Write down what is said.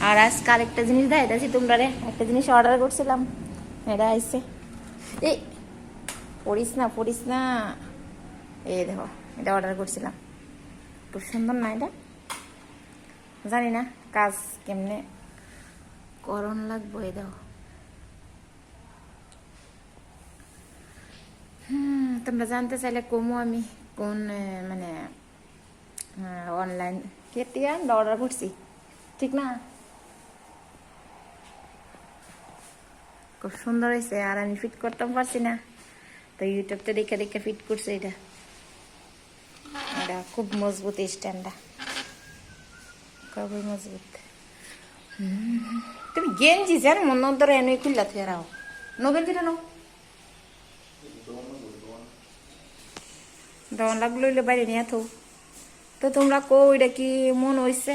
আর আজকে আরেকটা জিনিস দেখাইতেছি তোমরা রে, একটা জিনিস অর্ডার করছিলাম, এটা আইসে। এই পড়িস না, এই দেখো এটা অর্ডার করছিলাম, খুব সুন্দর না এটা? জানি না কাজ কেমনে করণ লাগবো। এই দেখো, তোমরা জানতে চাইলে কমু আমি কোন মানে অনলাইন কেতিয়া আমরা অর্ডার করছি, ঠিক না? খুব সুন্দর হয়েছে, আর আমি ফিট করতে পারছি না, তো ইউটিউবতে দেখে দেখে ফিট করছে। এটা এটা খুব মজবুত, এই স্ট্যান্ডটা খুবই মজবুত। তুমি গেঞ্জি জান মন ধরে এনে খুললা থেকে রাও, নো গেঞ্জিটা নো দোকান লাগলো বাইরে নিয়ে থো। তো তোমরা কো এটা কি মন হয়েছে?